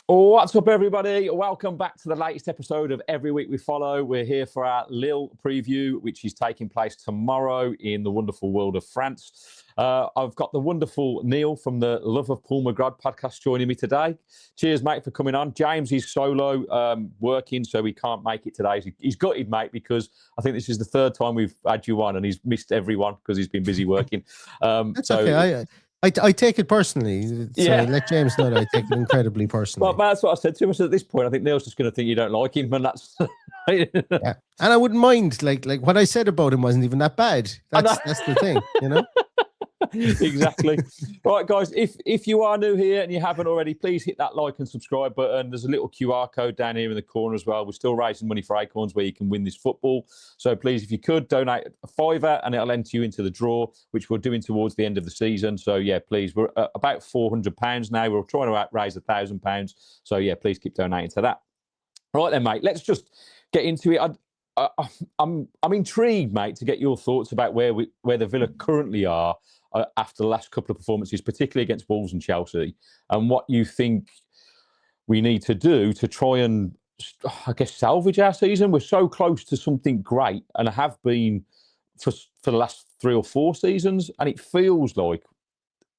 What's up, everybody? Welcome back to the latest episode of Every Week We Follow. We're here for our Lille preview, which is taking place tomorrow in the wonderful world of France. I've got the wonderful Neil from the Love of Paul McGrath podcast joining me today. Cheers, mate, for coming on. James is solo working, so he can't make it today. He's gutted, mate, because I think this is the third time we've had you on, and he's missed everyone because he's been busy working. That's okay. I take it personally. So let James know that I take it incredibly personally. Well, that's what I said to him. I said, at this point, I think Neil's just going to think you don't like him, and that's yeah. And I wouldn't mind. Like what I said about him wasn't even that bad. That's the thing, you know. Exactly. Right, guys, if you are new here and you haven't already, please hit that like and subscribe button. There's a little QR code down here in the corner as well. We're still raising money for Acorns where you can win this football. So please, if you could, donate a £5 and it'll enter you into the draw, which we're doing towards the end of the season. So yeah, please, we're at about £400 now. We're trying to raise £1,000. So yeah, please keep donating to that. Right then, mate, let's just get into it. I'm intrigued, mate, to get your thoughts about where the Villa currently are after the last couple of performances, particularly against Wolves and Chelsea, and what you think we need to do to try and, I guess, salvage our season. We're so close to something great, and have been for the last 3 or 4 seasons, and it feels like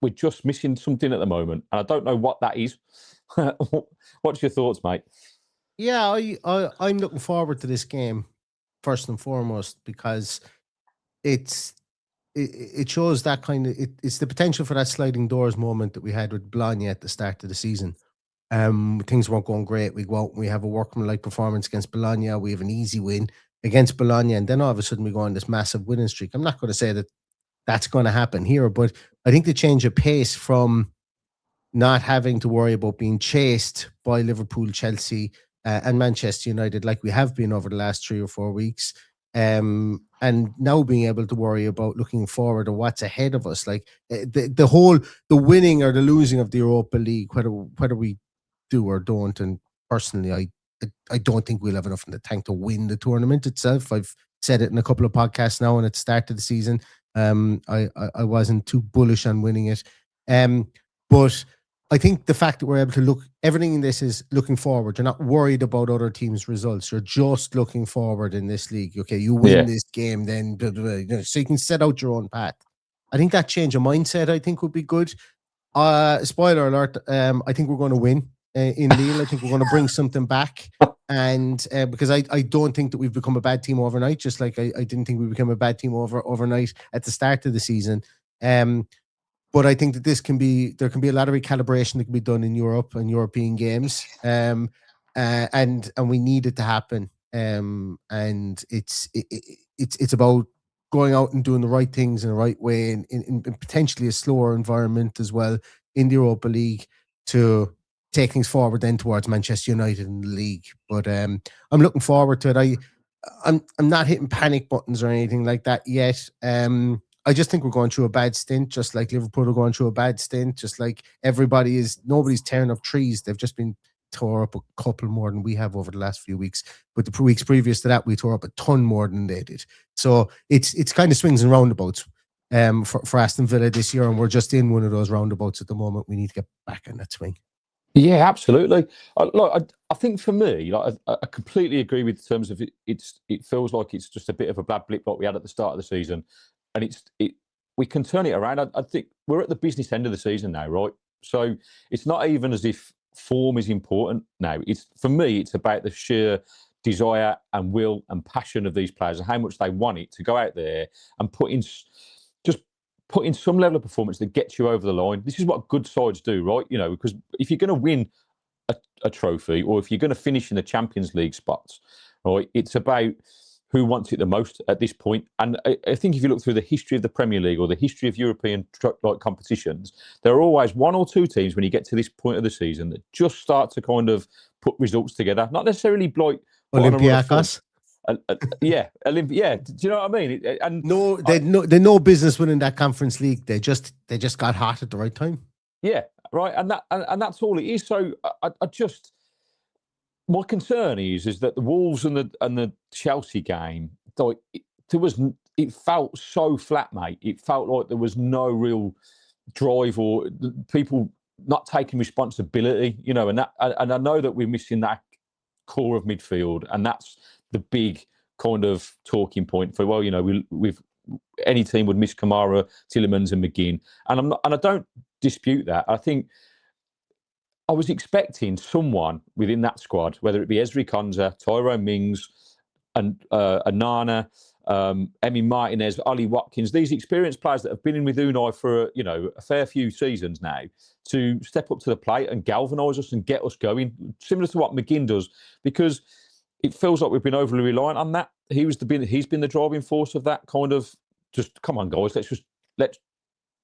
we're just missing something at the moment, and I don't know what that is. What's your thoughts, mate? Yeah, I'm looking forward to this game first and foremost because it shows that kind of it's the potential for that sliding doors moment that we had with Bologna at the start of the season. Things weren't going great. We have a workmanlike performance against Bologna. We have an easy win against Bologna, and then all of a sudden we go on this massive winning streak. I'm not going to say that that's going to happen here, but I think the change of pace from not having to worry about being chased by Liverpool, Chelsea, and Manchester United like we have been over the last 3 or 4 weeks, and now being able to worry about looking forward to what's ahead of us, like the winning or the losing of the Europa League, whether we do or don't. And personally, I don't think we'll have enough in the tank to win the tournament itself. I've said it in a couple of podcasts now, and at the start of the season, I wasn't too bullish on winning it, but I think the fact that we're able to look, everything in this is looking forward. You're not worried about other teams' results. You're just looking forward in this league. Okay, you win this game, then blah, blah, blah, you know, so you can set out your own path. I think that change of mindset, I think, would be good. Spoiler alert, I think we're going to win in Lille. I think we're going to bring something back. And because I don't think that we've become a bad team overnight, just like I didn't think we became a bad team overnight at the start of the season. But I think that there can be a lot of recalibration that can be done in Europe and European games, and we need it to happen. And it's about going out and doing the right things in the right way, in potentially a slower environment as well in the Europa League to take things forward then towards Manchester United in the league. But I'm looking forward to it. I'm not hitting panic buttons or anything like that yet. I just think we're going through a bad stint, just like Liverpool are going through a bad stint, just like nobody's tearing up trees. They've just been tore up a couple more than we have over the last few weeks. But the weeks previous to that, we tore up a ton more than they did. So it's kind of swings and roundabouts for Aston Villa this year, and we're just in one of those roundabouts at the moment. We need to get back on that swing. Yeah, absolutely. I think for me, I completely agree with the terms of it. It feels like it's just a bit of a bad blip like we had at the start of the season, and we can turn it around. I think we're at the business end of the season now, right? So it's not even as if form is important now. For me, it's about the sheer desire and will and passion of these players and how much they want it to go out there and put in some level of performance that gets you over the line. This is what good sides do, right? You know, because if you're going to win a trophy, or if you're going to finish in the Champions League spots, right, it's about who wants it the most at this point. And I think if you look through the history of the Premier League or the history of European competitions, there are always 1 or 2 teams when you get to this point of the season that just start to kind of put results together. Not necessarily like Olympiacos. Yeah, Olympia. Do you know what I mean? And no, they no business winning that Conference League. They just got hot at the right time. Yeah, right, and that's all it is. So I just, my concern is that the Wolves and the Chelsea game, like it felt so flat, mate. It felt like there was no real drive or people not taking responsibility, you know, and I know that we're missing that core of midfield, and that's the big kind of talking point for, well, you know, we've any team would miss Kamara, Tielemans, and McGinn, and I don't dispute that. I think I was expecting someone within that squad, whether it be Ezri Konsa, Tyrone Mings, and Anana, Emi Martinez, Ollie Watkins, these experienced players that have been in with Unai for, you know, a fair few seasons now, to step up to the plate and galvanise us and get us going, similar to what McGinn does, because it feels like we've been overly reliant on that. He's been the driving force of that kind of, just come on, guys, let's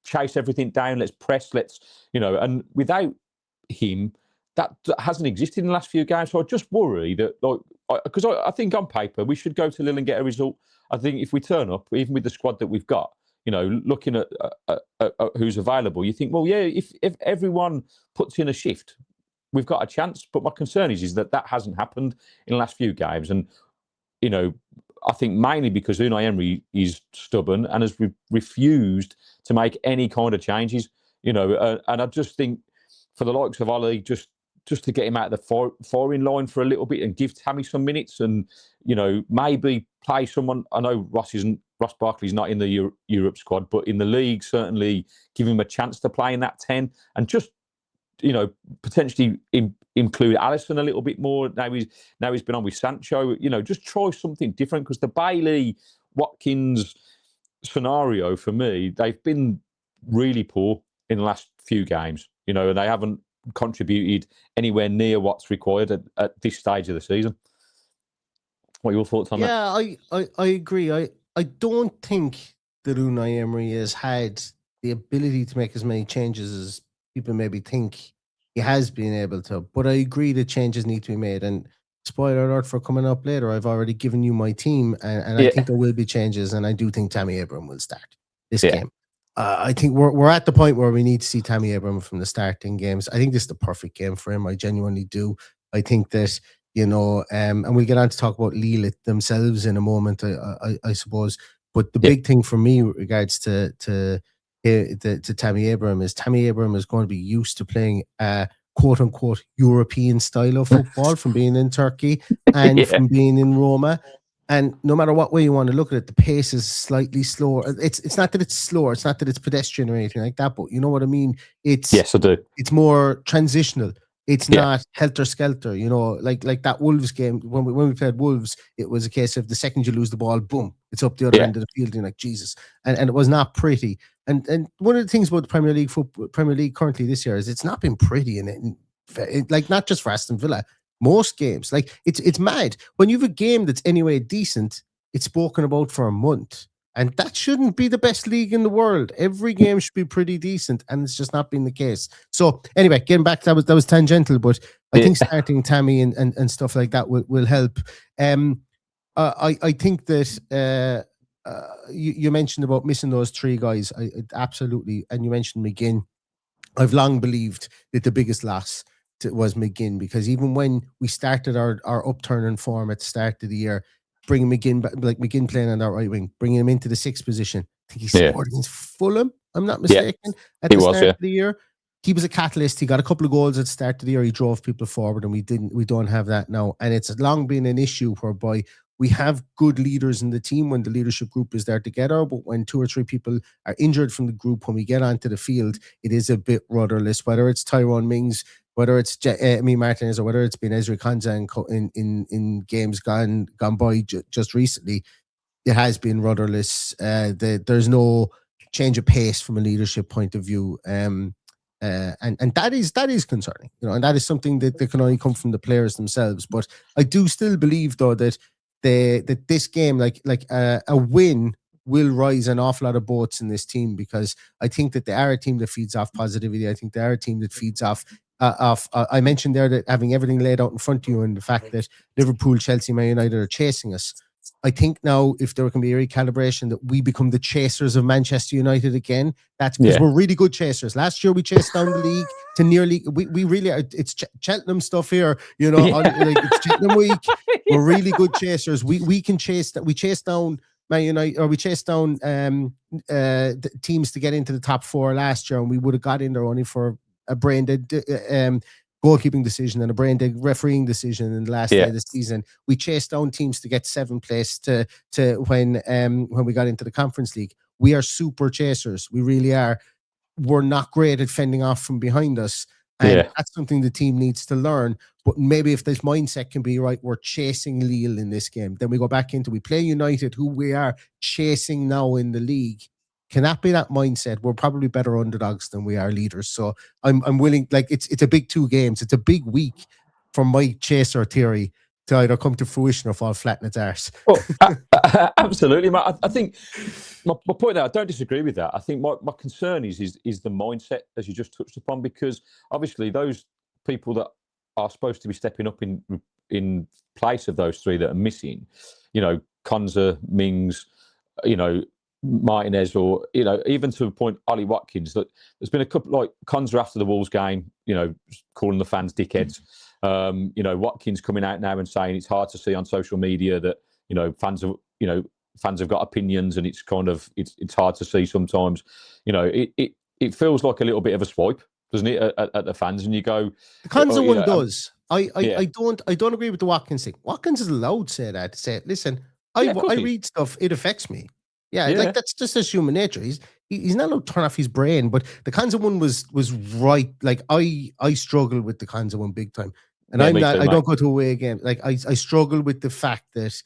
chase everything down, let's press, you know, and without him, that hasn't existed in the last few games. So I just worry that, like, because I think on paper we should go to Lille and get a result. I think if we turn up, even with the squad that we've got, you know, looking at who's available, you think, well, yeah, if everyone puts in a shift, we've got a chance. But my concern is that hasn't happened in the last few games, and you know, I think mainly because Unai Emery is stubborn and has refused to make any kind of changes. You know, and I just think for the likes of Ollie, just to get him out of the firing line for a little bit and give Tammy some minutes, and you know, maybe play someone. I know Ross Barkley's not in the Europe squad, but in the league, certainly give him a chance to play in that 10, and just, you know, potentially include Alisson a little bit more. Now he's been on with Sancho. You know, just try something different, because the Bailey Watkins scenario, for me, they've been really poor in the last few games. You know, and they haven't contributed anywhere near what's required at this stage of the season. What are your thoughts on that? Yeah, I agree. I don't think that Unai Emery has had the ability to make as many changes as people maybe think he has been able to. But I agree that changes need to be made. And spoiler alert for coming up later, I've already given you my team, and I think there will be changes. And I do think Tammy Abraham will start this game. I think we're at the point where we need to see Tammy Abraham from the starting games. I think this is the perfect game for him. I genuinely do. I think that, you know, and we'll get on to talk about Lille themselves in a moment, I suppose. But the big thing for me with regards to Tammy Abraham is going to be used to playing quote unquote European style of football from being in Turkey and from being in Roma. And no matter what way you want to look at it, the pace is slightly slower. It's not that it's slower. It's not that it's pedestrian or anything like that. But you know what I mean? Yes, I do. It's more transitional. It's not helter-skelter. You know, like that Wolves game. When we played Wolves, it was a case of the second you lose the ball, boom, it's up the other end of the field. And you're like, Jesus. And it was not pretty. And one of the things about the Premier League currently this year is it's not been pretty in it, like not just for Aston Villa. Most games, like it's mad when you have a game that's anyway decent, it's spoken about for a month, and that shouldn't be the best league in the world. Every game should be pretty decent, and it's just not been the case. So anyway, getting back to that was tangential, but I think starting Tammy and stuff like that will help. I think that you mentioned about missing those three guys. I absolutely, and you mentioned McGinn. I've long believed that the biggest loss was McGinn, because even when we started our upturn in form at the start of the year, bringing McGinn back, like McGinn playing on that right wing, bringing him into the 6th position. I think he scored against Fulham, I'm not mistaken, at the start of the year. He was a catalyst. He got a couple of goals at the start of the year. He drove people forward, and we don't have that now. And it's long been an issue whereby we have good leaders in the team when the leadership group is there together, but when 2 or 3 people are injured from the group, when we get onto the field, it is a bit rudderless, whether it's Tyrone Mings, whether it's Emi Martinez, or whether it's been Ezri Konsa in games gone by just recently. It has been rudderless. There's no change of pace from a leadership point of view. And that is concerning, you know, and that is something that can only come from the players themselves. But I do still believe, though, that this game, like a win, will rise an awful lot of boats in this team, because I think that they are a team that feeds off positivity. I think they are a team that feeds off. I mentioned there that having everything laid out in front of you, and the fact that Liverpool, Chelsea, Man United are chasing us. I think now, if there can be a recalibration, that we become the chasers of Manchester United again. That's because we're really good chasers. Last year we chased down the league to nearly. We really are. It's Cheltenham stuff here, you know. Like it's Cheltenham week. We're really good chasers. We can chase that. We chase down Man United, or we chased down teams to get into the top 4 last year, and we would have got in there only for a brain dead goalkeeping decision and a brain dead refereeing decision in the last day of the season. We chased down teams to get 7th place to when we got into the Conference League. We are super chasers. We really are. We're not great at fending off from behind us. And that's something the team needs to learn. But maybe if this mindset can be right, we're chasing Lille in this game. Then we go back into, we play United, who we are chasing now in the league. Can that be that mindset? We're probably better underdogs than we are leaders. So I'm willing, like it's a big 2 games. It's a big week for my chaser theory to either come to fruition or fall flat in its arse. Well, absolutely, Matt. I think my point there, I don't disagree with that. I think my concern is the mindset, as you just touched upon, because obviously those people that are supposed to be stepping up in place of those 3 that are missing, Konza, Mings, Martinez, or even to a point Ollie Watkins, that there's been a couple, like Konza after the Wolves game, calling the fans dickheads. Watkins coming out now and saying it's hard to see on social media that fans have got opinions, and it's kind of it's hard to see sometimes. It feels like a little bit of a swipe, doesn't it, at the fans? And you go, the Konza one does. I don't agree with the Watkins thing. Watkins is allowed to say that. To say, listen, I read stuff, it affects me. Yeah, like that's just his human nature. He's not allowed to turn off his brain. But the Konza one was right. Like I struggle with the Konza one big time, and I don't go to away game. Like I struggle with the fact that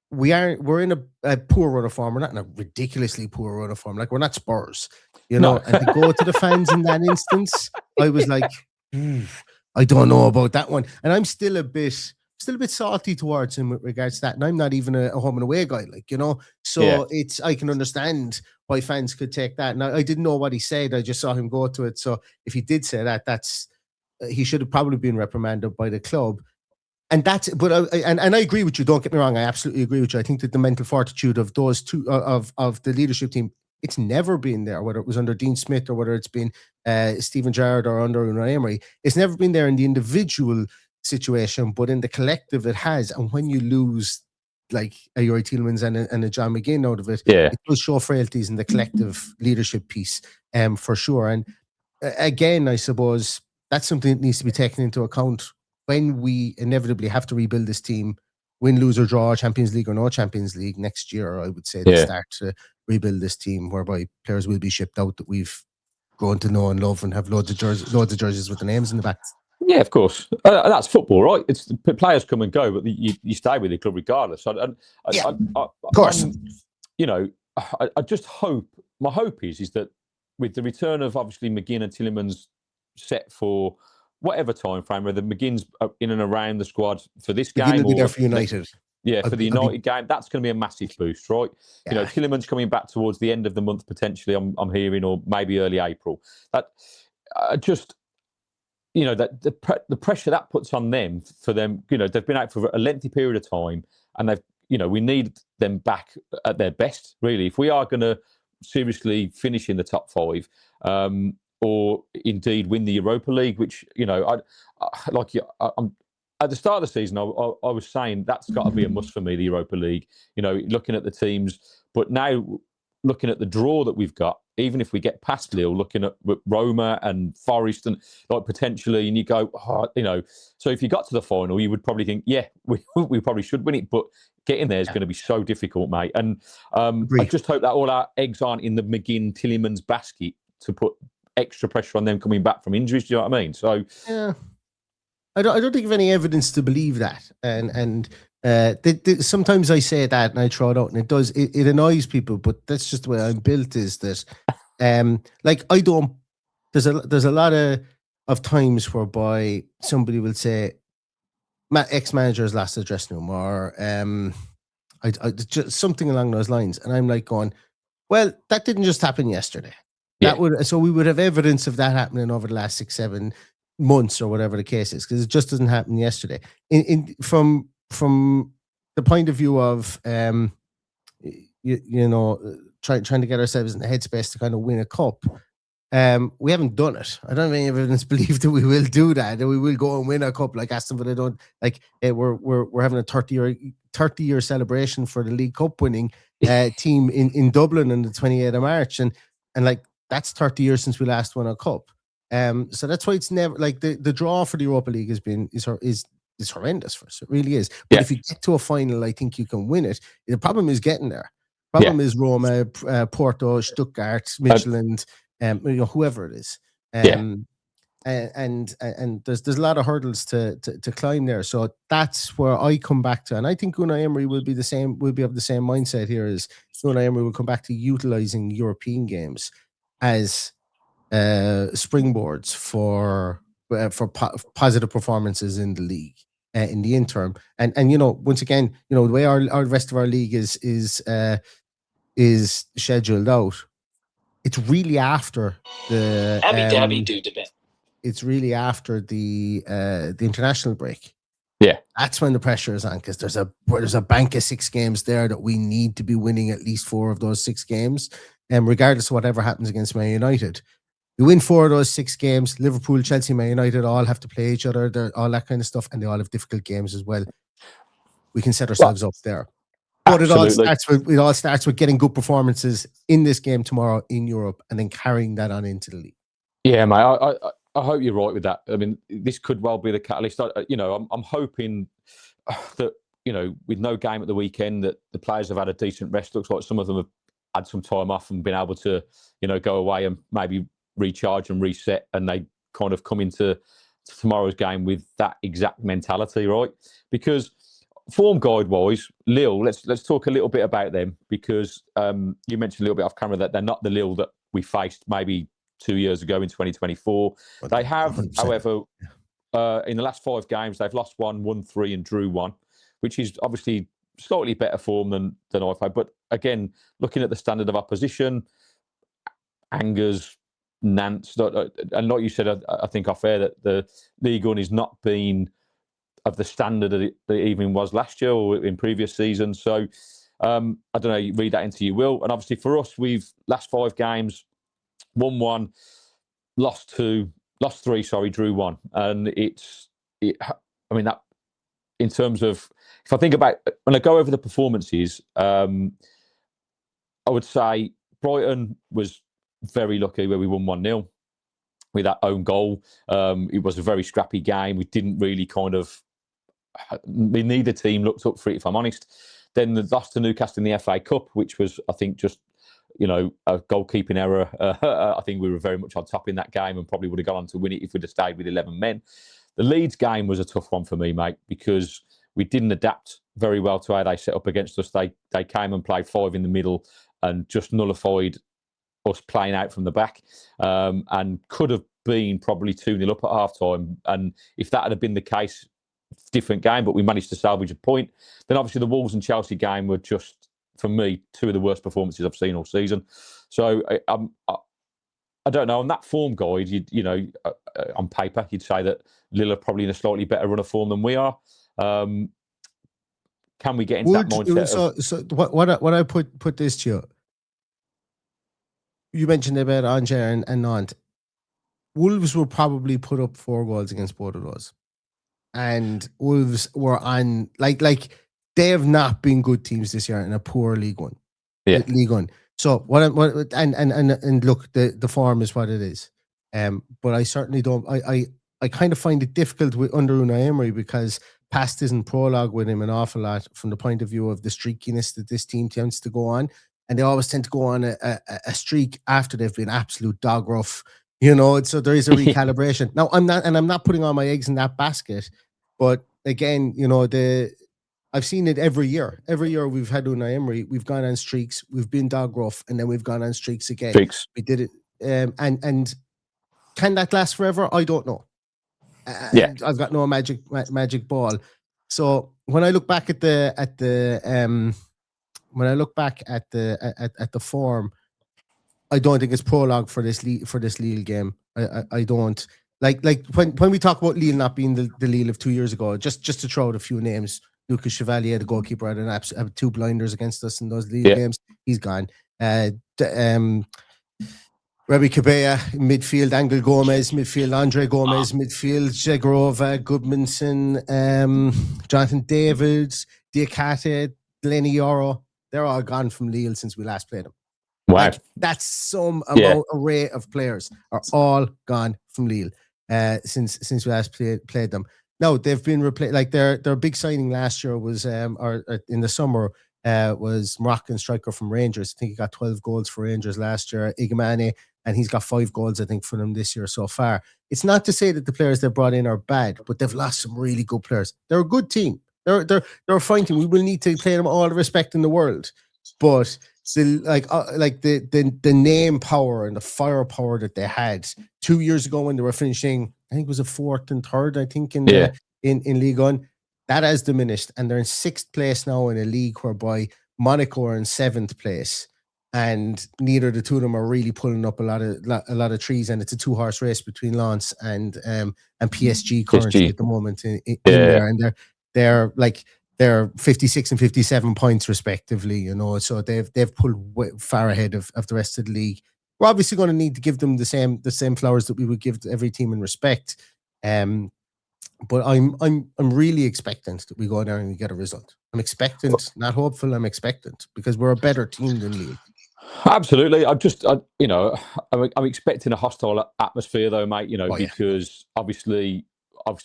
we're in a poor run of form. We're not in a ridiculously poor run of form. Like we're not Spurs, and to go to the fans in that instance, I was like, I don't know about that one, and I'm still a bit salty towards him with regards to that. And I'm not even a home and away guy, So I can understand why fans could take that. Now, I didn't know what he said. I just saw him go to it. So if he did say that, he should have probably been reprimanded by the club. And that's, but I agree with you. Don't get me wrong. I absolutely agree with you. I think that the mental fortitude of those two, of the leadership team, it's never been there, whether it was under Dean Smith or whether it's been Steven Gerrard or under Unai Emery. It's never been there in the individual situation, but in the collective it has. And when you lose like a Yuri Tielemans and a John McGinn out of it, it does show frailties in the collective leadership piece, for sure. And again, I suppose that's something that needs to be taken into account when we inevitably have to rebuild this team, win, lose or draw, Champions League or no Champions League next year. I would say to start to rebuild this team, whereby players will be shipped out that we've grown to know and love and have loads of jerseys with the names in the back. Yeah, of course. That's football, right? It's the players come and go, but you stay with the club regardless. Of course. I just hope. My hope is that with the return of obviously McGinn and Tielemans set for whatever time frame, whether McGinn's in and around the squad for this game, McGinn will be there for United. For the United game, that's going to be a massive boost, right? Yeah. Tielemans coming back towards the end of the month potentially. I'm hearing, or maybe early April. That just. That the pressure that puts on them for them, they've been out for a lengthy period of time, and they've, we need them back at their best, really. If we are going to seriously finish in the top 5, or indeed win the Europa League, which, at the start of the season, I was saying that's got to be a must for me, the Europa League, looking at the teams, but now looking at the draw that we've got, even if we get past Lille, looking at Roma and Forest and potentially, and you go, so if you got to the final, you would probably think, we probably should win it, but getting there is going to be so difficult, mate. And I just hope that all our eggs aren't in the McGinn Tielemans basket to put extra pressure on them coming back from injuries. Do you know what I mean? So I don't think of any evidence to believe that, and sometimes I say that and I throw it out, and it annoys people, but that's just the way I'm built. Is that I don't. There's a lot of times whereby somebody will say, ex-manager has lost the dressing room, or just something along those lines, and I'm like going, well, that didn't just happen yesterday. So we would have evidence of that happening over the last 6-7 months or whatever the case is, because it just doesn't happen yesterday. From the point of view of trying to get ourselves in the headspace to kind of win a cup, we haven't done it. I don't have any evidence to believe that we will do that we will go and win a cup like Aston Villa don't. We're having a 30-year celebration for the League Cup winning team in Dublin on the 28th of March, and that's 30 years since we last won a cup. So that's why it's never like the draw for the Europa League is horrendous for us. It really is. But if you get to a final, I think you can win it. The problem is getting there. Problem is Roma, Porto, Stuttgart, Midtjylland, whoever it is. And there's a lot of hurdles to climb there. So that's where I come back to. And I think Unai Emery will be of the same mindset here as Unai Emery will come back to utilizing European games as springboards for positive performances in the league in the interim. And once again, the way our rest of our league is scheduled out, it's really after the it's really after the international break. Yeah, that's when the pressure is on, because there's a bank of 6 games there that we need to be winning at least 4 of those 6 games, and regardless of whatever happens against Man United. You win 4 of those 6 games. Liverpool, Chelsea, Man United all have to play each other, all that kind of stuff, and they all have difficult games as well. We can set ourselves up there. But it all starts with getting good performances in this game tomorrow in Europe, and then carrying that on into the league. Yeah, mate. I hope you're right with that. I mean, this could well be the catalyst. I'm hoping that with no game at the weekend, that the players have had a decent rest. Looks like some of them have had some time off and been able to go away and maybe recharge and reset, and they kind of come into tomorrow's game with that exact mentality, right? Because form guide wise, Lille, let's talk a little bit about them, because you mentioned a little bit off camera that they're not the Lille that we faced maybe 2 years ago in 2024. They have, 100%. However, in the last 5 games, they've lost 1, won 3, and drew 1, which is obviously slightly better form than I've had. But again, looking at the standard of opposition, Angers, Nantes, and like you said, I think off air that the Ligue 1 is not been of the standard that it even was last year or in previous seasons. So I don't know, you read that into your will. And obviously for us, we've last 5 games, won 1, lost 2, lost 3, drew 1. And that in terms of, if I think about, when I go over the performances, I would say Brighton was very lucky where we won 1-0 with that own goal. It was a very scrappy game. We didn't really neither team looked up for it, if I'm honest. Then the loss to Newcastle in the FA Cup, which was, I think, just a goalkeeping error. I think we were very much on top in that game and probably would have gone on to win it if we'd have stayed with 11 men. The Leeds game was a tough one for me, mate, because we didn't adapt very well to how they set up against us. They came and played 5 in the middle and just nullified us playing out from the back, and could have been probably 2-0 up at half-time. And if that had been the case, different game, but we managed to salvage a point. Then obviously the Wolves and Chelsea game were just, for me, 2 of the worst performances I've seen all season. So I don't know. On that form guide, on paper, you'd say that Lille are probably in a slightly better run of form than we are. Can we get into that mindset? So what I put this to you. You mentioned about Angers and Nantes. Wolves will probably put up 4 goals against both of those. And Wolves were on, like they have not been good teams this year in a poor League One. Yeah. League One. So and look, the form is what it is. But I certainly don't. I kind of find it difficult under Unai Emery, because past isn't prologue with him an awful lot from the point of view of the streakiness that this team tends to go on, and they always tend to go on a streak after they've been absolute dog rough. So there is a recalibration. Now I'm not putting all my eggs in that basket, but again, I've seen it every year. Every year we've had Unai Emery, we've gone on streaks, we've been dog rough, and then we've gone on streaks again. We did it, and can that last forever? I don't know. I've got no magic ball. So when I look back at the form, I don't think it's prologue for this Lille game. I don't like when we talk about Lille not being the Lille of 2 years ago. Just to throw out a few names: Lucas Chevalier, the goalkeeper, had 2 blinders against us in those Lille games. He's gone. Rebi Cabella, midfield, Angel Gomez, midfield, Andre Gomez, midfield, Zegrova, Goodmanson, Jonathan Davids, Diakate, Delaney Yoro. They're all gone from Lille since we last played them. Wow. That's some array of players are all gone from Lille since we last played them. No, they've been replaced. Like their big signing last year was, or in the summer, was Moroccan striker from Rangers. I think he got 12 goals for Rangers last year, Igamane, and he's got 5 goals, I think, for them this year so far. It's not to say that the players they brought in are bad, but they've lost some really good players. They're a good team. They're a fine team. We will need to play them all the respect in the world, but the name power and the firepower that they had 2 years ago when they were finishing, I think it was a 4th and 3rd, I think, in Ligue 1, that has diminished, and they're in 6th place now in a league whereby Monaco are in 7th place, and neither of the two of them are really pulling up a lot of trees, and it's a 2-horse race between Lens and PSG currently at the moment in there, and they're 56 and 57 points respectively, you know, so they've pulled far ahead of the rest of the league. We're obviously going to need to give them the same flowers that we would give to every team in respect. But I'm really expectant that we go there and we get a result. I'm expectant, not hopeful. I'm expectant because we're a better team than Lille. Absolutely. I'm expecting a hostile atmosphere though, mate. You know, because obviously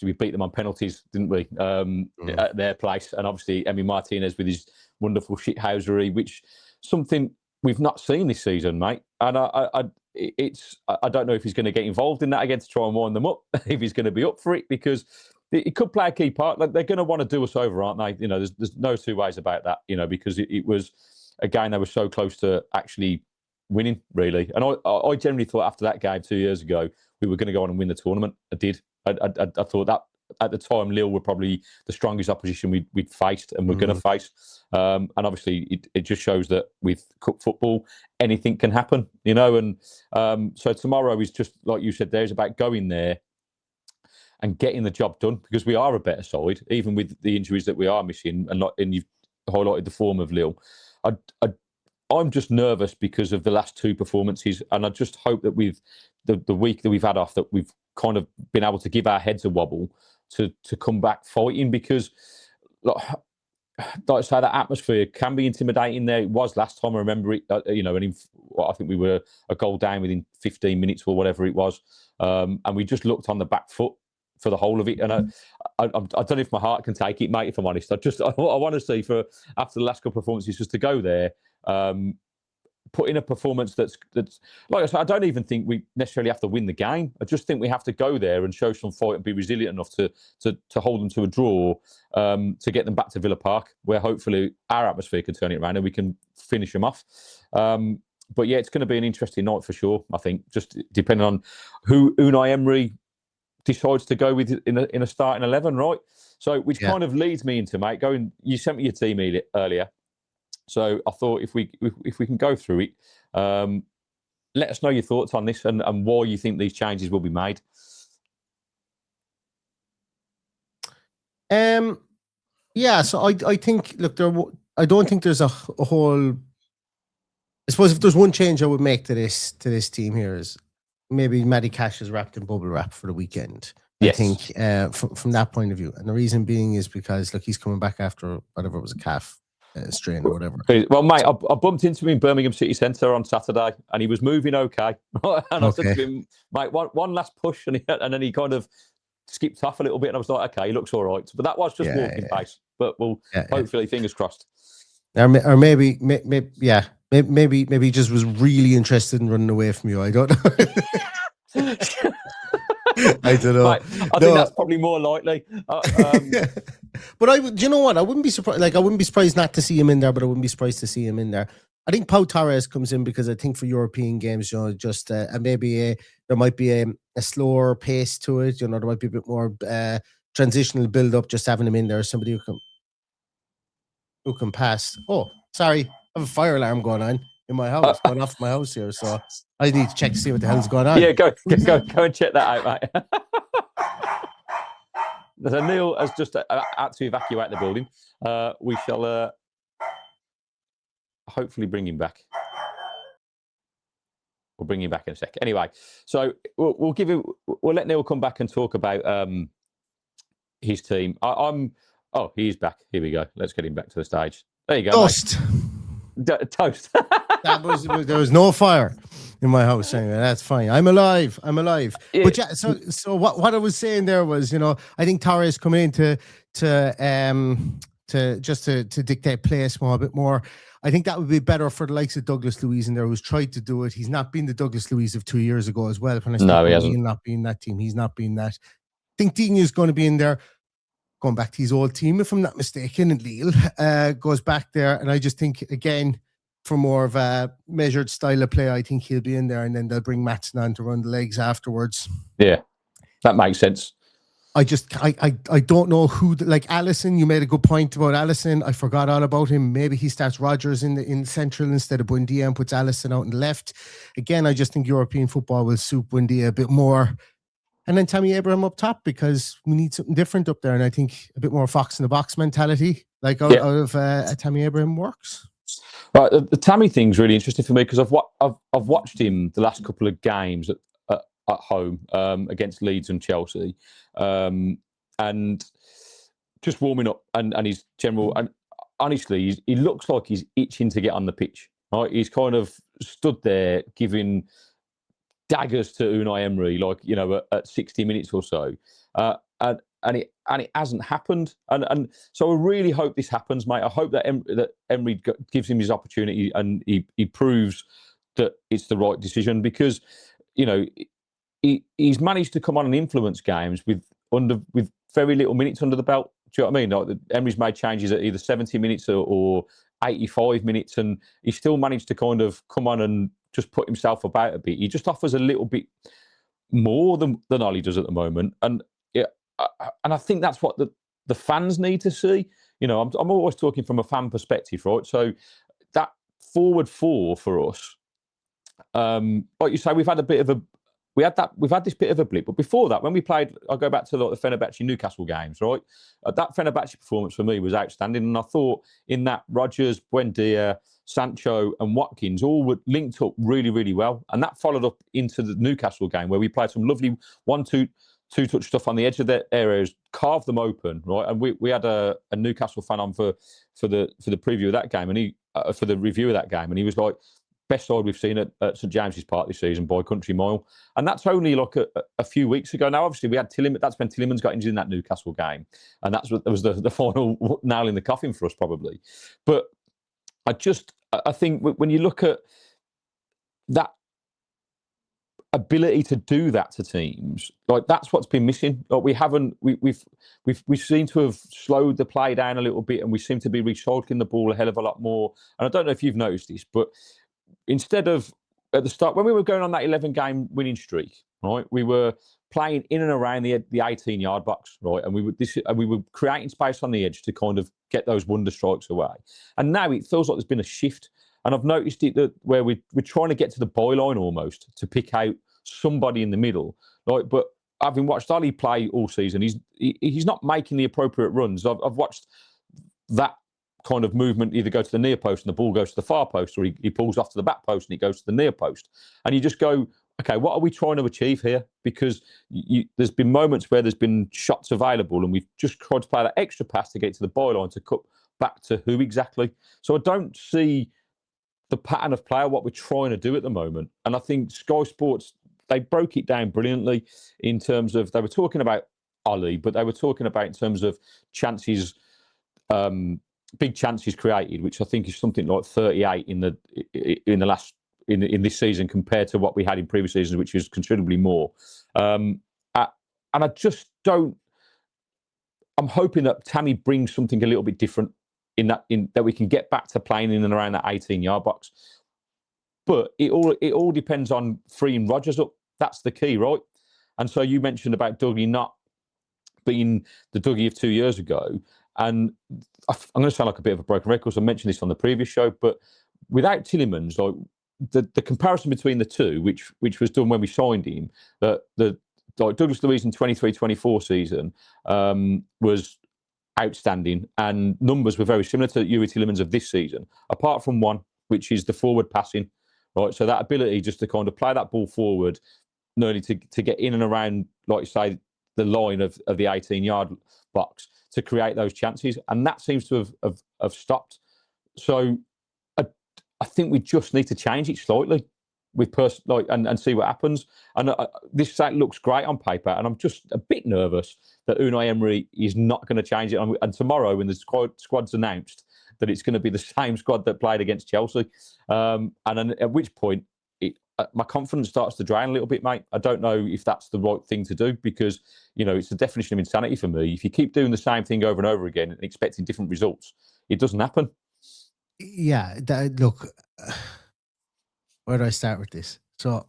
we beat them on penalties, didn't we? At their place, and obviously Emi Martinez with his wonderful shithousery, which something we've not seen this season, mate. And I don't know if he's going to get involved in that again to try and wind them up, if he's going to be up for it, because it could play a key part. Like, they're going to want to do us over, aren't they? You know, there's no two ways about that, you know, because it was, again, they were so close to actually winning, really. And I generally thought after that game 2 years ago, we were going to go on and win the tournament. I did. I thought that at the time, Lille were probably the strongest opposition we'd faced and we're going to face. And obviously, it just shows that with cup football, anything can happen, you know. And so tomorrow is just, like you said, there's about going there and getting the job done, because we are a better side, even with the injuries that we are missing. And you've highlighted the form of Lille. I'm just nervous because of the last 2 performances, and I just hope that with the week that we've had off, that we've kind of been able to give our heads a wobble to come back fighting, because like I say, that atmosphere can be intimidating there. It was last time, I remember it, you know, and I think we were a goal down within 15 minutes or whatever it was, and we just looked on the back foot for the whole of it. And I don't know if my heart can take it, mate, if I'm honest. I want to see, for after the last couple of performances, just to go there, put in a performance that's like I said, I don't even think we necessarily have to win the game. I just think we have to go there and show some fight and be resilient enough to hold them to a draw, to get them back to Villa Park, where hopefully our atmosphere can turn it around and we can finish them off. But yeah, it's going to be an interesting night for sure, I think, just depending on who Unai Emery decides to go with in a starting 11, right? So, which kind of leads me into, mate, you sent me your team earlier. So I thought if we can go through it, let us know your thoughts on this and why you think these changes will be made. Yeah, so I think, look, I don't think there's a whole. I suppose if there's one change I would make to this team here is maybe Matty Cash is wrapped in bubble wrap for the weekend. Yes. I think from that point of view, and the reason being is because, look, he's coming back after whatever it was, a calf strain or whatever. Well, mate, I bumped into him in Birmingham City Centre on Saturday, and he was moving okay. And I said to him, mate, one last push, and then he kind of skipped off a little bit, and I was like, okay, he looks all right. But that was just walking pace. But we'll hopefully, fingers crossed. Or maybe he just was really interested in running away from you. I don't know. I don't know. Mate, I think that's probably more likely. But do you know what? I wouldn't be surprised. Like, I wouldn't be surprised not to see him in there, but I wouldn't be surprised to see him in there. I think Pau Torres comes in because I think for European games, you know, just and maybe there might be a slower pace to it. You know, there might be a bit more transitional build up. Just having him in there, somebody who can pass. Oh, sorry, I have a fire alarm going on in my house, going off my house here. So I need to check to see what the hell's going on. Yeah, go and check that out, mate. So Neil has just had to evacuate the building. We shall hopefully bring him back. We'll bring him back in a sec. Anyway, so we'll let Neil come back and talk about his team. He's back. Here we go. Let's get him back to the stage. There you go. Toast. Toast. There was no fire in my house anyway. That's fine. I'm alive. Yeah. But yeah, so what I was saying there was, I think Torres coming in to dictate play a small bit more. I think that would be better for the likes of Douglas Luiz in there, who's tried to do it. He's not been the Douglas Luiz of 2 years ago as well. When I No, he hasn't. He'll not be in that team. He's not been that. I think Digne's going to be in there, going back to his old team, if I'm not mistaken, and Lille goes back there. And I just think, again, for more of a measured style of play, I think he'll be in there, and then they'll bring Maatsen on to run the legs afterwards. Yeah, that makes sense. I don't know who, like Alisson, you made a good point about Alisson. I forgot all about him. Maybe he starts Rodgers in central instead of Buendia and puts Alisson out in the left. Again, I just think European football will suit Buendia a bit more. And then Tammy Abraham up top, because we need something different up there. And I think a bit more fox in the box mentality, like out of Tammy Abraham works. Right, the Tammy thing's really interesting for me because I've watched him the last couple of games at home against Leeds and Chelsea, and just warming up and his general. And honestly, he looks like he's itching to get on the pitch. Right, he's kind of stood there giving daggers to Unai Emery, like at 60 minutes or so, and it hasn't happened. And so I really hope this happens, mate. I hope that Emery gives him his opportunity and he proves that it's the right decision, because he's managed to come on and influence games with very little minutes under the belt. Do you know what I mean? Like, Emery's made changes at either 70 minutes or 85 minutes, and he still managed to kind of come on and just put himself about a bit. He just offers a little bit more than Ollie does at the moment, and I think that's what the fans need to see. I'm always talking from a fan perspective, right? So that forward four for us, like you say, we've had this bit of a blip. But before that, when we played, I'll go back to the Fenerbahce Newcastle games, right? That Fenerbahce performance for me was outstanding. And I thought in that Rodgers, Buendia, Sancho and Watkins all were linked up really, really well. And that followed up into the Newcastle game, where we played some lovely 1-2 two-touch stuff on the edge of their areas, carved them open, right? And we had a Newcastle fan on for the preview of that game, and he for the review of that game, and he was like, best side we've seen at St James's Park this season by country mile. And that's only like a few weeks ago. Now, obviously, we had Tillman. That's when Tillemans got injured in that Newcastle game, and that was the final nail in the coffin for us, probably. But I think when you look at that ability to do that to teams, like, that's what's been missing. Like, we seem to have slowed the play down a little bit, and we seem to be recycling the ball a hell of a lot more. And I don't know if you've noticed this, but instead of at the start, when we were going on that 11-game winning streak, right, we were playing in and around the 18-yard box, right, and we were creating space on the edge to kind of get those wonder strikes away. And now it feels like there's been a shift. And I've noticed it where we're trying to get to the byline almost to pick out somebody in the middle. Like, but having watched Ali play all season, he's not making the appropriate runs. I've watched that kind of movement either go to the near post and the ball goes to the far post, or he pulls off to the back post and it goes to the near post. And you just go, okay, what are we trying to achieve here? Because there's been moments where there's been shots available and we've just tried to play that extra pass to get to the byline to cut back to who exactly. So I don't see the pattern of play, what we're trying to do at the moment. And I think Sky Sports, they broke it down brilliantly in terms of, they were talking about Ollie, but they were talking about in terms of chances, big chances created, which I think is something like 38 in this season compared to what we had in previous seasons, which is considerably more. And I just don't. I'm hoping that Tammy brings something a little bit different in that we can get back to playing in and around that 18-yard box. But it all depends on freeing Rodgers up. That's the key, right? And so you mentioned about Dougie not being the Dougie of 2 years ago. And I'm going to sound like a bit of a broken record. So I mentioned this on the previous show, but without Tillemans, like the comparison between the two, which was done when we signed him, like Douglas Luiz in 23-24 season was outstanding, and numbers were very similar to Youri Tillemans of this season, apart from one, which is the forward passing, right? So that ability just to kind of play that ball forward, not only to get in and around, like you say, the line of the 18-yard box to create those chances, and that seems to have stopped. So I think we just need to change it slightly with and see what happens. And this looks great on paper, and I'm just a bit nervous that Unai Emery is not going to change it. And tomorrow, when the squad's announced, that it's going to be the same squad that played against Chelsea, and then at which point my confidence starts to drain a little bit, mate. I don't know if that's the right thing to do, because it's the definition of insanity for me. If you keep doing the same thing over and over again and expecting different results, it doesn't happen. Yeah, look, where do I start with this? So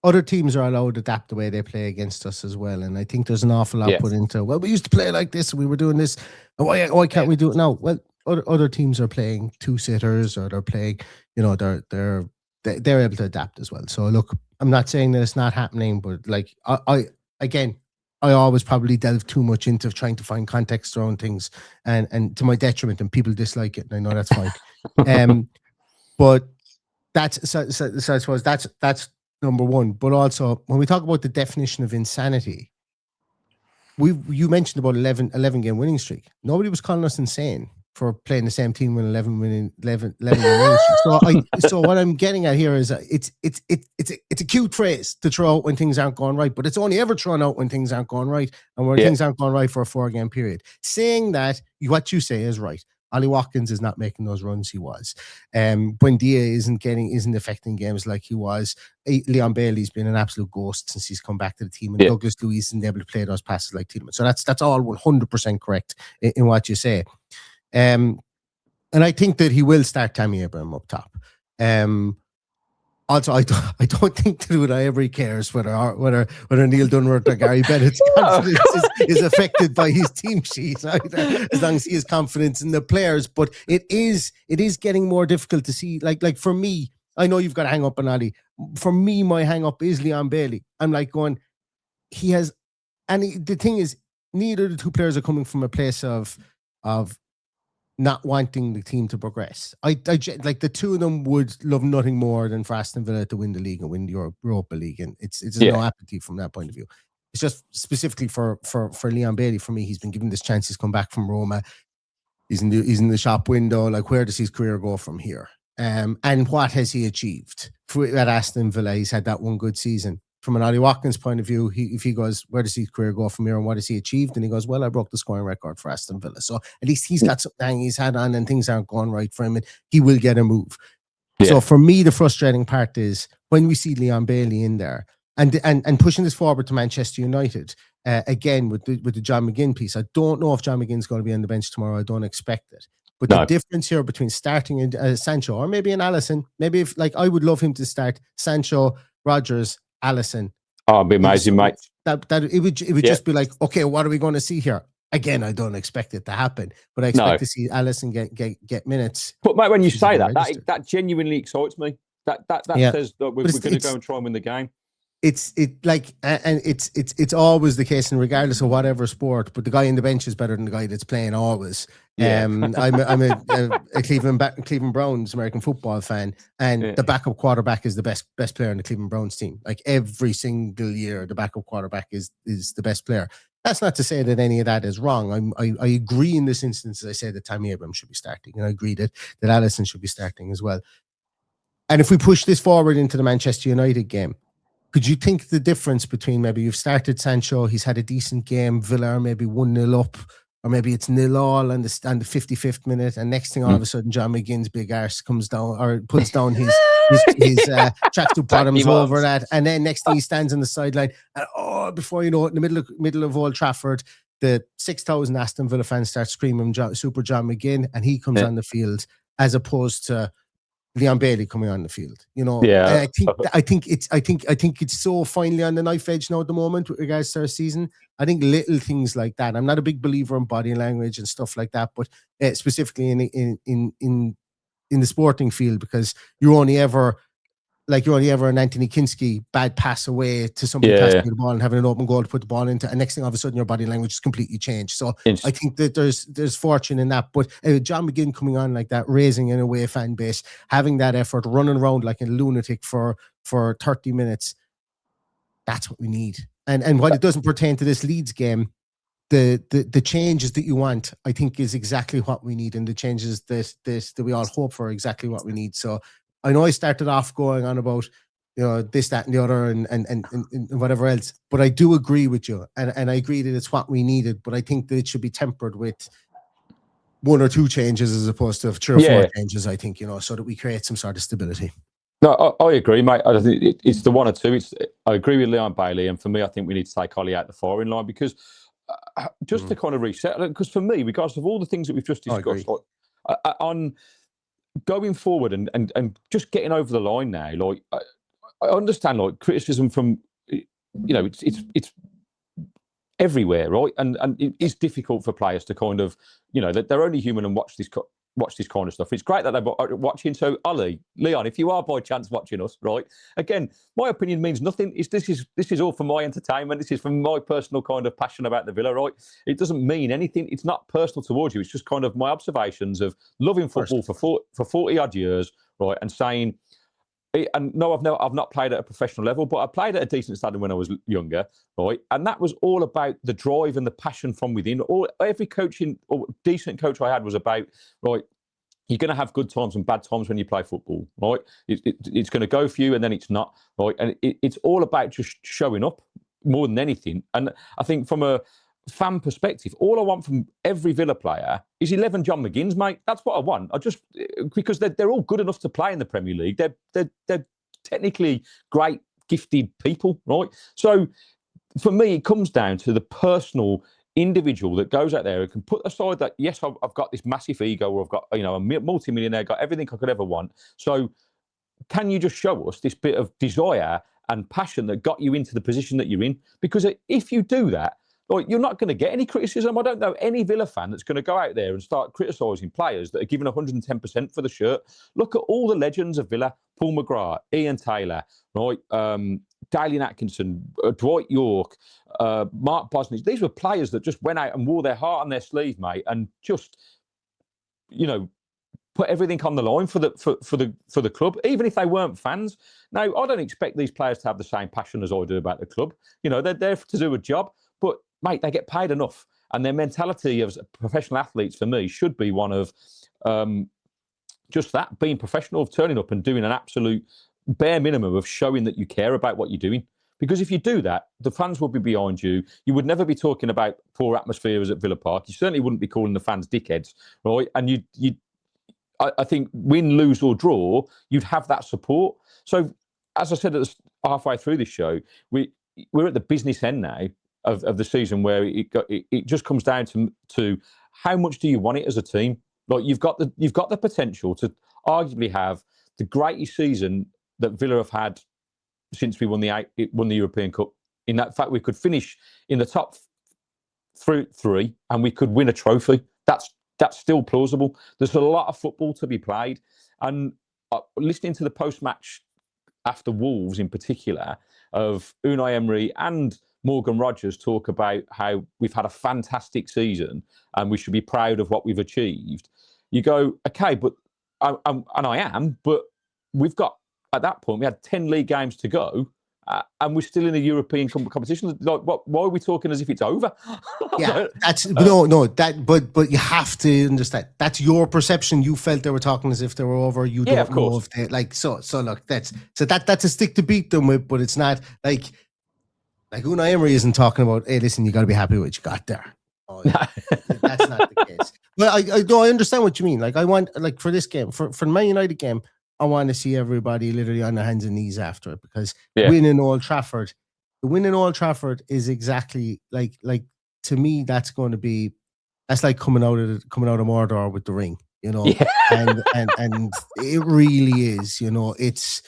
other teams are allowed to adapt the way they play against us as well, and I think there's an awful lot put into, well, we used to play like this and we were doing this, and why can't we do it now? Well, other teams are playing two-sitters, or they're playing, they're able to adapt as well. So look, I'm not saying that it's not happening, but like I always probably delve too much into trying to find context around things, and to my detriment, and people dislike it, and I know that's fine. But so I suppose that's number one. But also, when we talk about the definition of insanity, you mentioned about 11 game winning streak. Nobody was calling us insane for playing the same team with 11 winning streak. So what I'm getting at here is it's a cute phrase to throw out when things aren't going right, but it's only ever thrown out when things aren't going right, and when things aren't going right for a 4-game period. Saying that, what you say is right. Ollie Watkins is not making those runs he was. Buendia isn't affecting games like he was. Leon Bailey's been an absolute ghost since he's come back to the team, and Douglas Luiz isn't able to play those passes like Tielemans. So that's all 100% correct in what you say. And I think that he will start Tammy Abraham up top. Also, I don't think that Unai Emery cares whether Neil Dunworth or Gary Bennett's confidence is affected by his team sheet, either, as long as he has confidence in the players. But it is getting more difficult to see. Like for me, I know you've got to hang up on Ali. For me, my hang up is Leon Bailey. I'm like going, the thing is, neither of the two players are coming from a place of not wanting the team to progress. I like the two of them would love nothing more than for Aston Villa to win the league and win the Europa League, and it's no apathy from that point of view. It's just specifically for Leon Bailey. For me, he's been given this chance. He's come back from Roma. He's in the shop window. Like, where does his career go from here? And what has he achieved at Aston Villa? He's had that one good season. From an Ollie Watkins point of view, if he goes, where does his career go from here, and what has he achieved? And he goes, well, I broke the scoring record for Aston Villa. So at least he's got something hanging his hat on, and things aren't going right for him, and he will get a move. Yeah. So for me, the frustrating part is when we see Leon Bailey in there and pushing this forward to Manchester United, again, with the John McGinn piece. I don't know if John McGinn's going to be on the bench tomorrow. I don't expect it. But the difference here between starting Sancho, or maybe an Alisson, maybe if, like, I would love him to start Sancho, Rodgers, Alisson. Oh, it'd be amazing, mate. That it would just be like, okay, what are we going to see here? Again, I don't expect it to happen, but I expect to see Alisson get minutes. But mate, when you say that genuinely excites me. That says that we're going to go and try and win the game. It's always the case, and regardless of whatever sport, but the guy in the bench is better than the guy that's playing always. I'm a Cleveland Browns American football fan, and the backup quarterback is the best player in the Cleveland Browns team. Like, every single year, the backup quarterback is the best player. That's not to say that any of that is wrong. I agree in this instance. As I say, that Tammy Abraham should be starting, and I agree that Alisson should be starting as well. And if we push this forward into the Manchester United game, could you think the difference between, maybe you've started Sancho, he's had a decent game, Villa are maybe 1-0 up, or maybe it's 0-0 on the 55th minute, and next thing, all of a sudden, John McGinn's big arse comes down, or puts down his tracksuit bottoms over that, and then next thing, he stands on the sideline, and before you know it, in the middle of Old Trafford, the 6,000 Aston Villa fans start screaming Super John McGinn, and he comes on the field, as opposed to Leon Bailey coming on the field, I think it's so finely on the knife edge now at the moment with regards to our season. I think little things like that. I'm not a big believer in body language and stuff like that, but specifically in the sporting field, because you're only ever an Anthony Kinski bad pass away to somebody passing the ball and having an open goal to put the ball into, and next thing, all of a sudden, your body language is completely changed. So I think that there's fortune in that. But John McGinn coming on like that, raising an away fan base, having that effort, running around like a lunatic for 30 minutes, that's what we need. And while it doesn't pertain to this Leeds game, the changes that you want, I think, is exactly what we need, and the changes that we all hope for are exactly what we need. So I know I started off going on about, you know, this, that, and the other, and whatever else, but I do agree with you, and I agree that it's what we needed, but I think that it should be tempered with 1 or 2 changes as opposed to 3 or 4 changes, I think, you know, so that we create some sort of stability. No, I agree, mate. I think it's the 1 or 2. I agree with Leon Bailey, and for me, I think we need to take Ollie out the firing line, because just to kind of reset, because for me, regardless of all the things that we've just discussed, like, on going forward and just getting over the line now, like, I understand, like, criticism from, you know, it's everywhere, right? And it's difficult for players to kind of, you know, that they're only human and watch this kind of stuff. It's great that they're watching. So, Ollie, Leon, if you are by chance watching us, right? Again, my opinion means nothing. This is all for my entertainment. This is from my personal kind of passion about the Villa, right? It doesn't mean anything. It's not personal towards you. It's just kind of my observations of loving football for 40 odd years, right? And saying, and no, I've not played at a professional level, but I played at a decent standard when I was younger, right? And that was all about the drive and the passion from within. Every coaching or decent coach I had was about, right, you're going to have good times and bad times when you play football, right? It's going to go for you, and then it's not, right? And it's all about just showing up more than anything. And I think from a fan perspective, all I want from every Villa player is 11 John McGinns, mate. That's what I want. Because they're all good enough to play in the Premier League. They're technically great, gifted people, right? So for me, it comes down to the personal individual that goes out there and can put aside that, yes, I've got this massive ego, or I've got, you know, a multi-millionaire, got everything I could ever want. So can you just show us this bit of desire and passion that got you into the position that you're in? Because if you do that, like, you're not going to get any criticism. I don't know any Villa fan that's going to go out there and start criticising players that are giving 110% for the shirt. Look at all the legends of Villa: Paul McGrath, Ian Taylor, right? Dalian Atkinson, Dwight York, Mark Bosnich. These were players that just went out and wore their heart on their sleeve, mate, and just, you know, put everything on the line for the club, even if they weren't fans. Now, I don't expect these players to have the same passion as I do about the club. You know, they're there to do a job, but mate, they get paid enough, and their mentality as professional athletes, for me, should be one of just that, being professional, of turning up and doing an absolute bare minimum of showing that you care about what you're doing. Because if you do that, the fans will be behind you. You would never be talking about poor atmospheres at Villa Park. You certainly wouldn't be calling the fans dickheads, right? And I think, win, lose or draw, you'd have that support. So, as I said halfway through this show, we're at the business end now of the season, where it just comes down to how much do you want it as a team? Like, you've got the potential to arguably have the greatest season that Villa have had since we won the European Cup. In that fact, we could finish in the top 3 and we could win a trophy. That's still plausible. There's a lot of football to be played, and listening to the post-match after Wolves in particular of Unai Emery and Morgan Rogers talk about how we've had a fantastic season and we should be proud of what we've achieved. You go, okay, but I am, but we've got, at that point, we had 10 league games to go, and we're still in a European competition. Like, why are we talking as if it's over? Yeah, that's but you have to understand, that's your perception. You felt they were talking as if they were over. You don't know if they, like, so look, that's a stick to beat them with, but it's not like Unai Emery isn't talking about, hey, listen, you got to be happy with what you got there. Oh, yeah. That's not the case. But I understand what you mean. Like, I want, like, for this game, for the Man United game, I want to see everybody literally on their hands and knees after it, because winning Old Trafford, is exactly like to me, that's like coming out of Mordor with the ring, you know. And it really is, you know. It's,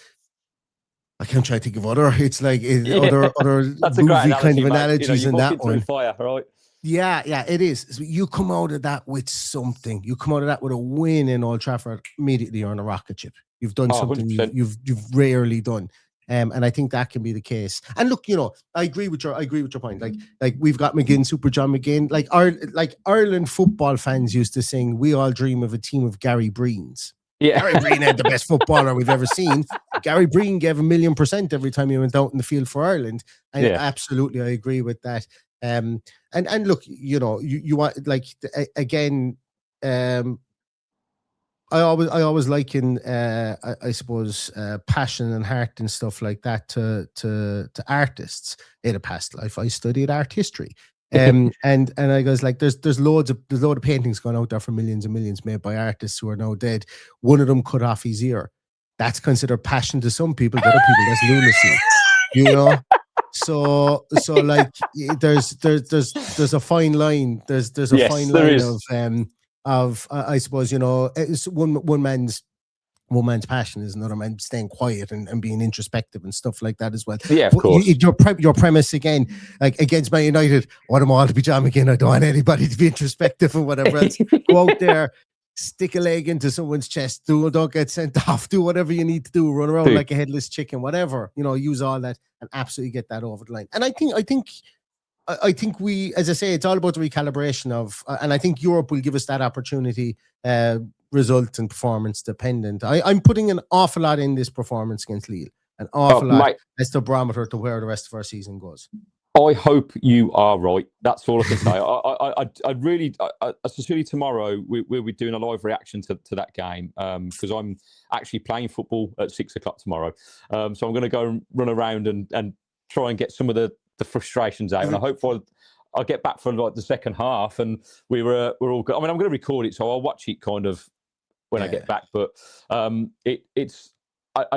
I can't try to think of other. It's like other that's movie a great kind of analogy, analogies in that one. Fire, right? Yeah, it is. So you come out of that with something. You come out of that with a win in Old Trafford, immediately you're on a rocket ship. You've done something you've rarely done. And I think that can be the case. And look, you know, I agree with your point. Like we've got McGinn, Super John McGinn. Like Ireland football fans used to sing, "We all dream of a team of Gary Breens." Yeah. Gary Breen had the best footballer we've ever seen. Gary Breen gave 1,000,000% every time he went out in the field for Ireland. And absolutely, I agree with that. And look, you know, you want, like, again, I always liken, I suppose, passion and heart and stuff like that to artists. In a past life, I studied art history, and I goes, like, there's load of paintings going out there for millions and millions made by artists who are now dead. One of them cut off his ear. That's considered passion to some people. To other people, that's lunacy. You know. So like, there's a fine line. There's a fine line of I suppose, you know, it's one man's passion is another man staying quiet and being introspective and stuff like that as well. Yeah, of course. Your premise again, like against Man United, want them all to be jamming again. I don't want anybody to be introspective and whatever else. Go out there, stick a leg into someone's chest, don't get sent off, do whatever you need to do, run around like a headless chicken, whatever, you know, use all that and absolutely get that over the line. And I think we, as I say, it's all about the recalibration of, and I think Europe will give us that opportunity, result and performance dependent. I'm putting an awful lot in this performance against Lille, an awful lot as the barometer to where the rest of our season goes. I hope you are right. That's all I can say. I really, especially tomorrow, we'll be doing a live reaction to that game, because I'm actually playing football at 6 o'clock tomorrow. So I'm going to go and run around and try and get some of the frustrations out. And I hope I'll get back for like the second half and we're all good. I mean, I'm going to record it, so I'll watch it kind of when I get back. But I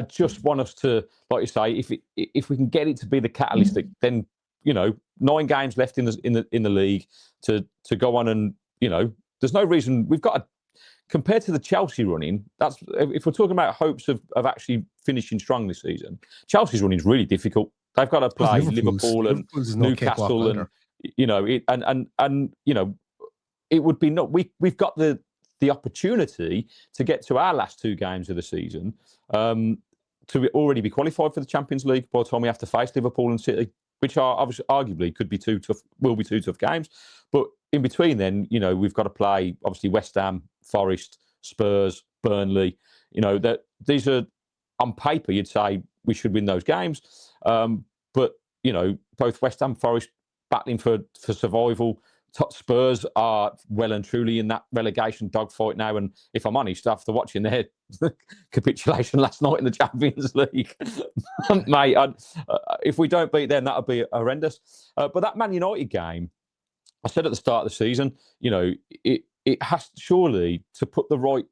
just want us to, like you say, if we can get it to be the catalyst, then, you know, 9 games left in the league to go on, and, you know, there's no reason we've got to, compared to the Chelsea running. That's, if we're talking about hopes of actually finishing strong this season, Chelsea's running is really difficult. They've got to play Liverpool and Newcastle, and, you know, and you know, it would be not. We've got the opportunity to get to our last 2 games of the season, to already be qualified for the Champions League by the time we have to face Liverpool and City, which are obviously arguably could be 2 tough, will be 2 tough games. But in between, then, you know, we've got to play obviously West Ham, Forest, Spurs, Burnley. You know, that these are, on paper, you'd say we should win those games. But, you know, both West Ham, Forest battling for survival. Spurs are well and truly in that relegation dogfight now. And if I'm honest, after watching their capitulation last night in the Champions League, mate, if we don't beat them, that'll be horrendous. But that Man United game, I said at the start of the season, you know, it has surely, to put the right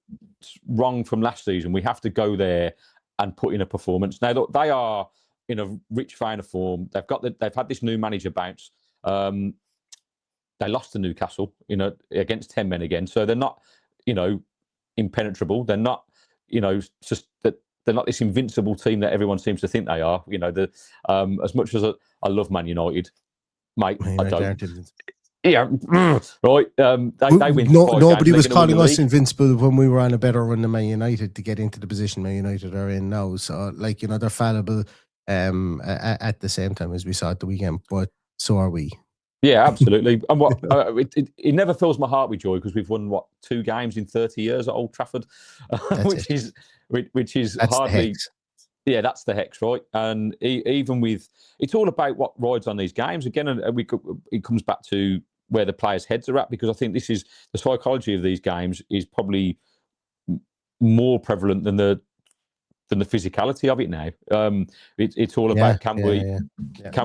wrong from last season, we have to go there and put in a performance. Now, look, they are in a rich vein of form. They've had this new manager bounce. They lost to Newcastle, you know, against 10 men again. So they're not, you know, impenetrable. They're not, you know, just that they're not this invincible team that everyone seems to think they are. You know, as much as I love Man United, mate, I don't. Yeah, right. They win. Nobody was calling us invincible when we were on a better run than Man United to get into the position Man United are in now. So, like, you know, they're fallible at the same time as we saw at the weekend, but so are we. Yeah, absolutely. And what it never fills my heart with joy, because we've won 2 games in 30 years at Old Trafford, which is that's hardly. Yeah, that's the hex, right? And even with, it's all about what rides on these games. Again, it comes back to where the players' heads are at, because I think this is the psychology of these games is probably more prevalent than the physicality of it now. It's all about can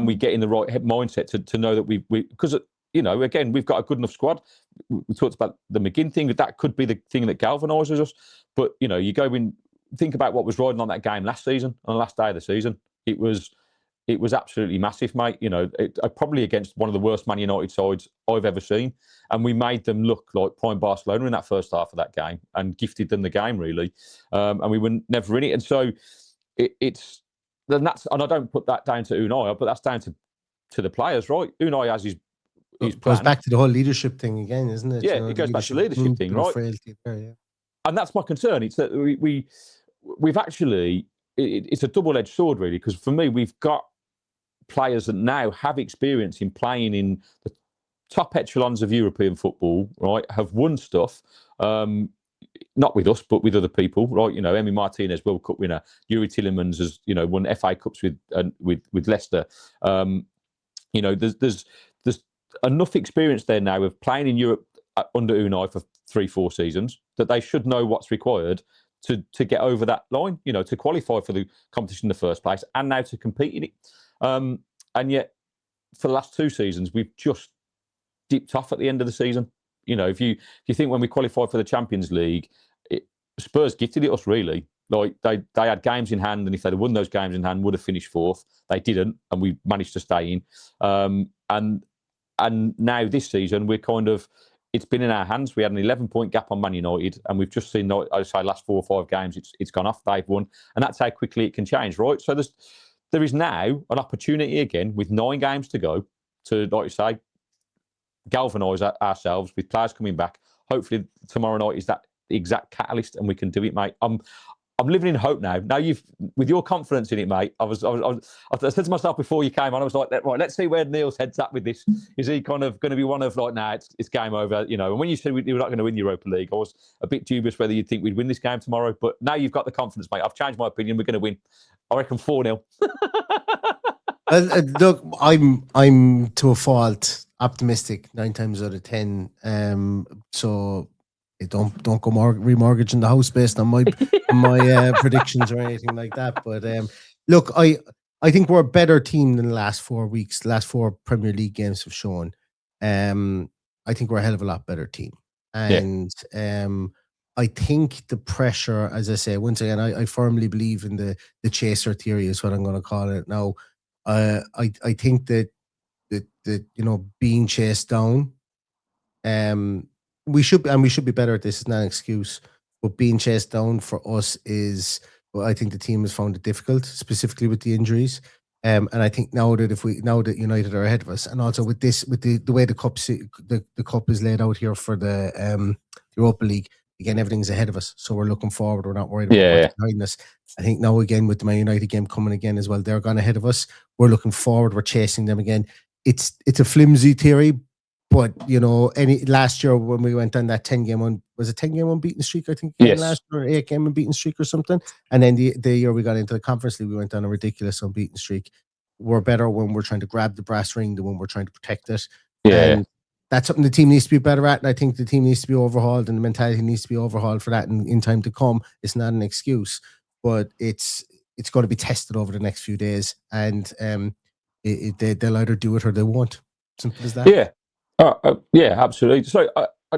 we get in the right mindset to know that we because, you know, again, we've got a good enough squad. We talked about the McGinn thing, that could be the thing that galvanises us. But, you know, you go in, think about what was riding on that game last season, on the last day of the season. It was absolutely massive, mate. You know, probably against one of the worst Man United sides I've ever seen, and we made them look like prime Barcelona in that first half of that game and gifted them the game, really. And we were never in it. And so and I don't put that down to Unai, but that's down to the players, right? Unai has his it goes back to the whole leadership thing again, isn't it? Yeah, it goes back to the leadership thing, right? And that's my concern. It's that we've actually, it's a double-edged sword, really, because for me, we've got players that now have experience in playing in the top echelons of European football, right? Have won stuff, not with us, but with other people, right? You know, Emi Martinez, World Cup winner. Yuri Tillemans has, you know, won FA Cups with Leicester. You know, there's enough experience there now of playing in Europe under Unai for 3-4 seasons that they should know what's required to get over that line, to qualify for the competition in the first place and now to compete in it. And yet, for the last 2 seasons, we've just dipped off at the end of the season. If you think when we qualified for the Champions League, Spurs gifted it us really. Like they had games in hand, and if they'd won those games in hand, would have finished 4th. They didn't, and we managed to stay in. And now this season, we're it's been in our hands. We had an 11-point gap on Man United, and we've just seen, I'd say, last 4 or 5 games, it's gone off. They've won, and that's how quickly it can change, right? So there is now an opportunity again with 9 games to go to, like you say, galvanise ourselves with players coming back. Hopefully tomorrow night is that exact catalyst, and we can do it, mate. I'm living in hope now. Now with your confidence in it, mate. I said to myself before you came on, I was like, right, let's see where Neil's head's at with this. Is he kind of going to be one of like, nah, it's game over, And when you said we were not going to win Europa League, I was a bit dubious whether you'd think we'd win this game tomorrow. But now you've got the confidence, mate. I've changed my opinion. We're going to win. I reckon 4-0. Look, I'm to a fault optimistic 9 times out of 10. So don't go remortgaging the house based on my predictions or anything like that. But look, I think we're a better team than the last 4 weeks. The last 4 Premier League games have shown. I think we're a hell of a lot better team, and I think the pressure, as I say, once again, I firmly believe in the chaser theory is what I'm going to call it now. I think that being chased down, we should be better at this. It's not an excuse, but being chased down for us is, well, I think the team has found it difficult, specifically with the injuries. And I think now that United are ahead of us, and also with the way the cup is laid out here for the Europa League, again, everything's ahead of us. So we're looking forward. We're not worried about what's behind us. I think now again with the Man United game coming again as well, they're gone ahead of us. We're looking forward. We're chasing them again. It's a flimsy theory, but last year when we went on that 10-game unbeaten streak, I think last year, 8-game unbeaten streak or something. And then the year we got into the Conference League, we went on a ridiculous unbeaten streak. We're better when we're trying to grab the brass ring than when we're trying to protect it. And that's something the team needs to be better at. And I think the team needs to be overhauled, and the mentality needs to be overhauled for that in time to come. It's not an excuse, but it's going to be tested over the next few days. And they'll either do it or they won't. Simple as that. Yeah, absolutely. So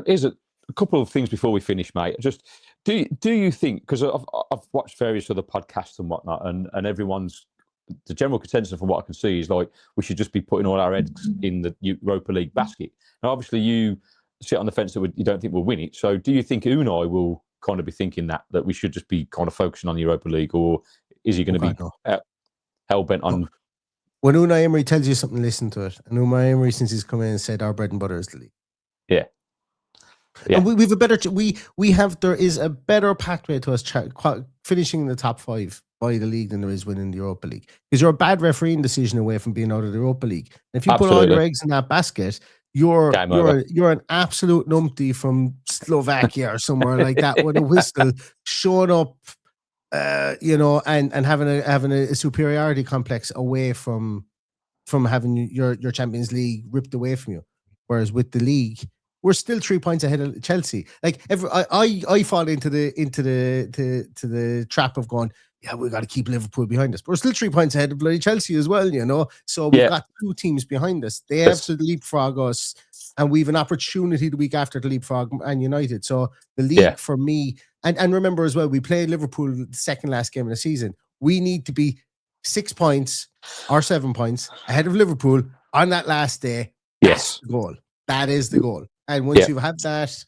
here's a couple of things before we finish, mate. Just do you think, because I've watched various other podcasts and whatnot, and the general consensus from what I can see is like we should just be putting all our eggs in the Europa League basket. Now, obviously, you sit on the fence that you don't think we'll win it. So, do you think Unai will kind of be thinking that we should just be kind of focusing on the Europa League, or is he going to be hell bent on? When Unai Emery tells you something, listen to it. And Unai Emery, since he's come in and said our bread and butter is the league. Yeah. And we have a better. There is a better pathway to us finishing in the top 5 by the league than there is winning the Europa League, because you're a bad refereeing decision away from being out of the Europa League. And if you put all your eggs in that basket, you're an absolute numpty from Slovakia or somewhere like that with a whistle showing up, and having a superiority complex away from having your Champions League ripped away from you. Whereas with the league, we're still 3 points ahead of Chelsea. Like I fall into the trap of going, yeah, we got to keep Liverpool behind us. But we're still 3 points ahead of bloody Chelsea as well, So we've got 2 teams behind us. They have to leapfrog us, and we have an opportunity the week after to leapfrog and United. So the league for me, and remember as well, we played Liverpool the second last game of the season. We need to be 6 points or 7 points ahead of Liverpool on that last day. That's the goal. That is the goal. And once you have that,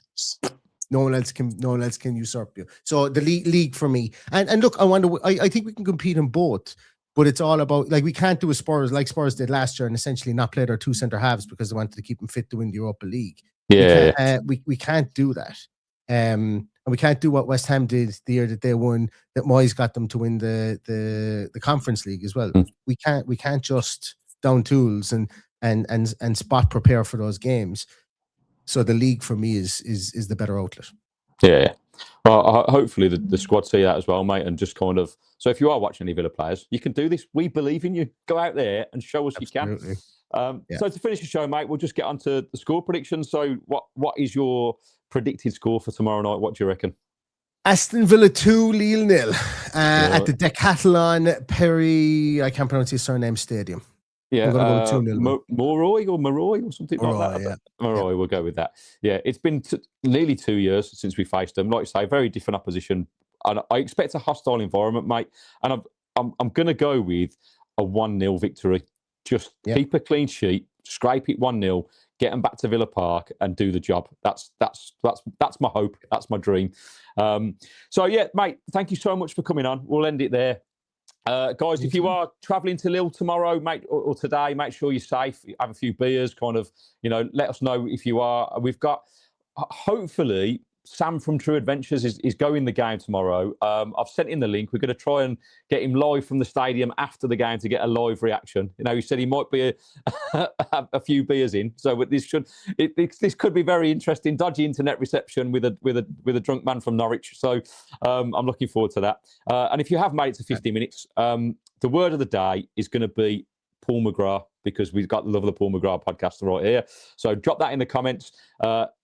no one else can usurp you. So the league for me. And look, I think we can compete in both, but it's all about, like, we can't do a Spurs like Spurs did last year and essentially not play their 2 centre halves because they wanted to keep them fit to win the Europa League. We can't do that. And we can't do what West Ham did the year that they won, that Moyes got them to win the Conference League as well. We can't just down tools and spot prepare for those games. So the league for me is the better outlet. Yeah. Well, hopefully the squad see that as well, mate, and just kind of. So if you are watching any Villa players, you can do this. We believe in you. Go out there and show us you can. So to finish the show, mate, we'll just get on to the score predictions. So what is your predicted score for tomorrow night? What do you reckon? Aston Villa 2, Lille 0 at the Decathlon Perry, I can't pronounce his surname, stadium. Yeah, I'm going to go 2-0. Moroy or something like that. Yeah. Moroy, we'll go with that. Yeah, it's been nearly 2 years since we faced them. Like you say, very different opposition. And I expect a hostile environment, mate. And I'm going to go with a 1-0 victory. Just keep a clean sheet, scrape it 1-0, get them back to Villa Park and do the job. That's my hope. That's my dream. So, yeah, mate, thank you so much for coming on. We'll end it there. Guys, if you are travelling to Lille tomorrow, mate, or today, make sure you're safe. Have a few beers, kind of, let us know if you are. We've got, hopefully, Sam from True Adventures is going the game tomorrow. I've sent him the link. We're going to try and get him live from the stadium after the game to get a live reaction. He said he might be a few beers in, so this could be very interesting. Dodgy internet reception with a drunk man from Norwich. So I'm looking forward to that. And if you have made it to 50 minutes, the word of the day is going to be Paul McGrath, because we've got the Love of the Paul McGrath podcast right here. So drop that in the comments.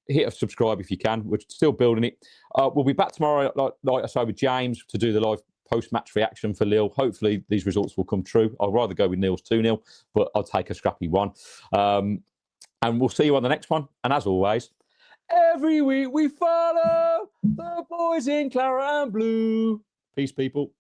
Hit a subscribe if you can. We're still building it. We'll be back tomorrow, like I say, with James to do the live post-match reaction for Lille. Hopefully these results will come true. I'd rather go with Lille's 2-0, but I'll take a scrappy 1. And we'll see you on the next one. And as always, every week we follow the boys in Claret and Blue. Peace, people.